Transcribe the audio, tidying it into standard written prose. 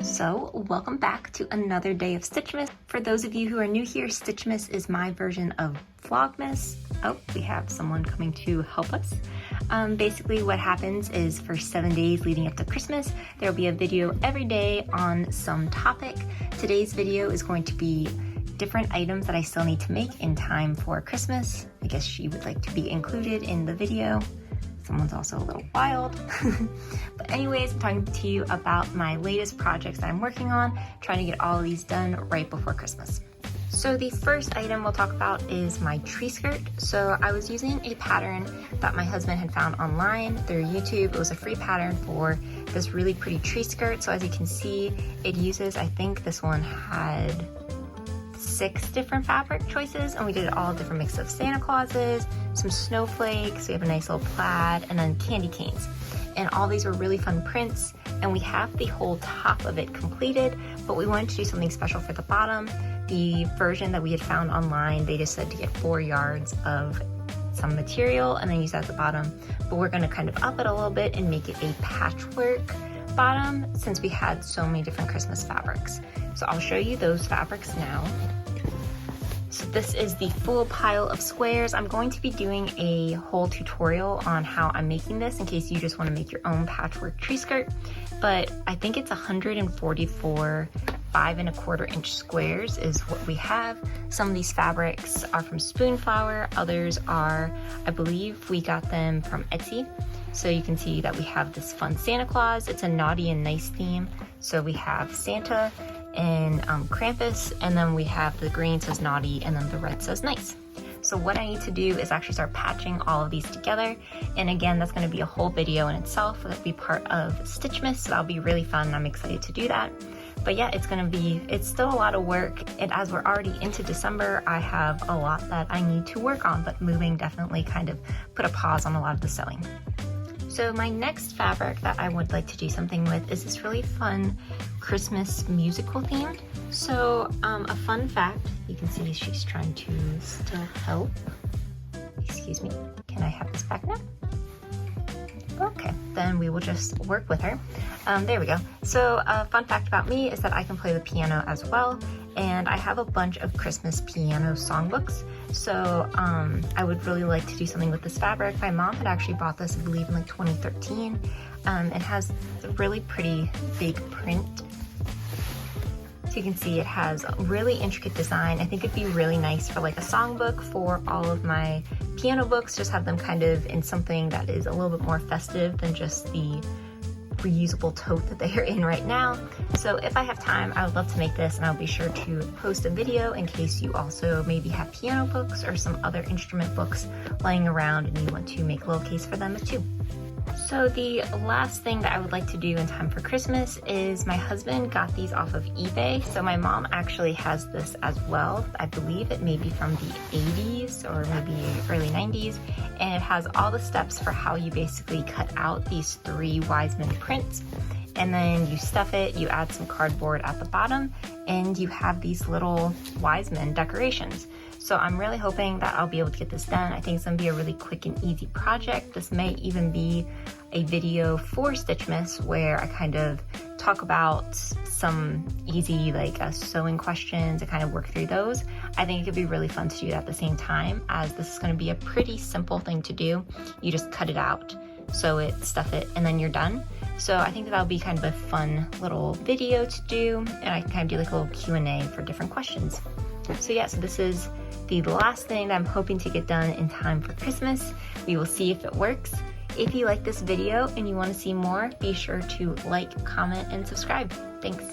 So welcome back to another day of Stitchmas. For those of you who are new here, Stitchmas is my version of vlogmas. Oh, we have someone coming to help us. Basically what happens is for 7 days leading up to Christmas, there will be a video every day on some topic. Today's video is going to be different items that I still need to make in time for Christmas. I guess she would like to be included in the video. Someone's also a little wild. But anyways, I'm talking to you about my latest projects that I'm working on, trying to get all of these done right before Christmas. So the first item we'll talk about is my tree skirt. So I was using a pattern that my husband had found online through YouTube. It was a free pattern for this really pretty tree skirt. So as you can see, it uses, I think this one had 6 different fabric choices, and we did all different mix of Santa Clauses, some snowflakes, we have a nice little plaid, and then candy canes. And all these were really fun prints, and we have the whole top of it completed, but we wanted to do something special for the bottom. The version that we had found online, they just said to get 4 yards of some material and then use that at the bottom, but we're going to kind of up it a little bit and make it a patchwork bottom since we had so many different Christmas fabrics. So I'll show you those fabrics now. So this is the full pile of squares. I'm going to be doing a whole tutorial on how I'm making this in case you just want to make your own patchwork tree skirt, but I think it's 144 5¼ inch squares is what we have. Some of these fabrics are from Spoonflower, others are, I believe we got them from Etsy. So you can see that we have this fun Santa Claus. It's a naughty and nice theme. So we have Santa and Krampus, and then we have the green says naughty and then the red says nice. So what I need to do is actually start patching all of these together. And again, that's gonna be a whole video in itself. That'll be part of Stitchmas, so that'll be really fun. I'm excited to do that. But yeah, it's still a lot of work. And as we're already into December, I have a lot that I need to work on, but moving definitely kind of put a pause on a lot of the sewing. So my next fabric that I would like to do something with is this really fun Christmas musical theme. So a fun fact, you can see she's trying to still help. Excuse me, can I have this back now? Okay, then we will just work with her. There we go. So a fun fact about me is that I can play the piano as well, and I have a bunch of Christmas piano songbooks. So I would really like to do something with this fabric. My mom had actually bought this, I believe, in like 2013. It has a really pretty big print. So you can see it has a really intricate design. I think it'd be really nice for like a songbook for all of my piano books, just have them kind of in something that is a little bit more festive than just the reusable tote that they are in right now. So if I have time, I would love to make this, and I'll be sure to post a video in case you also maybe have piano books or some other instrument books lying around and you want to make a little case for them too. So the last thing that I would like to do in time for Christmas is my husband got these off of eBay. So my mom actually has this as well. I believe it may be from the 80s or maybe early 90s. And it has all the steps for how you basically cut out these 3 wisemen prints. And then you stuff it, you add some cardboard at the bottom, and you have these little wisemen decorations. So I'm really hoping that I'll be able to get this done. I think it's gonna be a really quick and easy project. This may even be a video for Stitchmas where I kind of talk about some easy like sewing questions and kind of work through those. I think it could be really fun to do that at the same time, as this is gonna be a pretty simple thing to do. You just cut it out, sew it, stuff it, and then you're done. So I think that'll be kind of a fun little video to do, and I can kind of do like a little Q&A for different questions. So yeah, so this is the last thing that I'm hoping to get done in time for Christmas. We will see if it works. If you like this video and you want to see more, be sure to like, comment, and subscribe. Thanks.